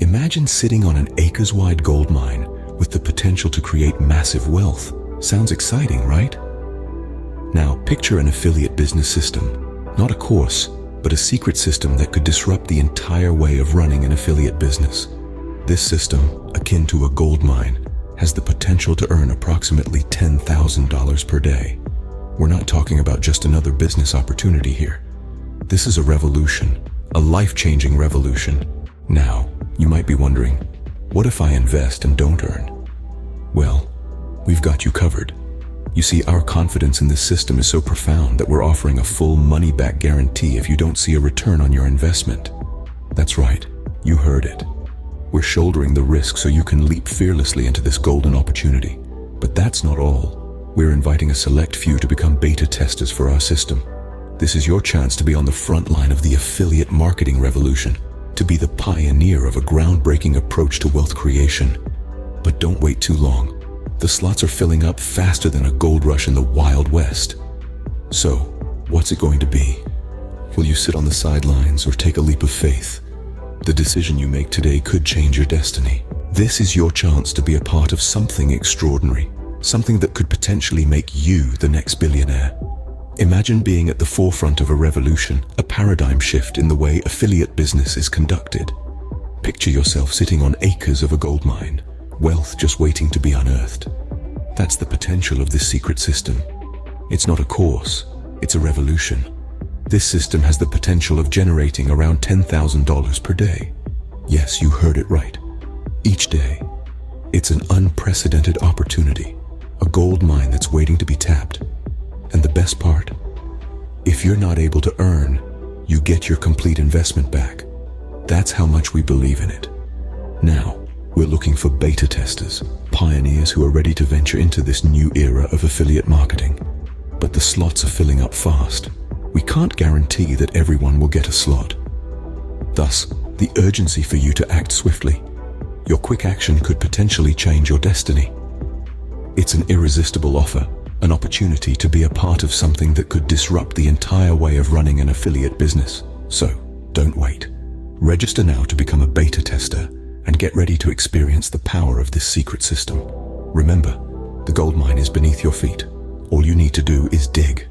Imagine sitting on an acres-wide gold mine with the potential to create massive wealth. Sounds exciting, right? Now, picture an affiliate business system. Not a course, but a secret system that could disrupt the entire way of running an affiliate business. This system, akin to a gold mine, has the potential to earn approximately $10,000 per day. We're not talking about just another business opportunity here. This is a revolution, a life-changing revolution. Now, you might be wondering, what if I invest and don't earn? Well, we've got you covered. You see, our confidence in this system is so profound that we're offering a full money-back guarantee if you don't see a return on your investment. That's right, you heard it. We're shouldering the risk so you can leap fearlessly into this golden opportunity. But that's not all. We're inviting a select few to become beta testers for our system. This is your chance to be on the front line of the affiliate marketing revolution, to be the pioneer of a groundbreaking approach to wealth creation. But don't wait too long. The slots are filling up faster than a gold rush in the Wild West. So, what's it going to be? Will you sit on the sidelines or take a leap of faith? The decision you make today could change your destiny. This is your chance to be a part of something extraordinary, something that could potentially make you the next billionaire. Imagine being at the forefront of a revolution, a paradigm shift in the way affiliate business is conducted. Picture yourself sitting on acres of a gold mine, wealth just waiting to be unearthed. That's the potential of this secret system. It's not a course, it's a revolution. This system has the potential of generating around $10,000 per day. Yes, you heard it right. Each day. It's an unprecedented opportunity, a gold mine that's waiting to be tapped. And the best part? If you're not able to earn, you get your complete investment back. That's how much we believe in it. Now, we're looking for beta testers, pioneers who are ready to venture into this new era of affiliate marketing. But the slots are filling up fast. We can't guarantee that everyone will get a slot. Thus, the urgency for you to act swiftly. Your quick action could potentially change your destiny. It's an irresistible offer, an opportunity to be a part of something that could disrupt the entire way of running an affiliate business. So, don't wait. Register now to become a beta tester and get ready to experience the power of this secret system. Remember, the gold mine is beneath your feet. All you need to do is dig.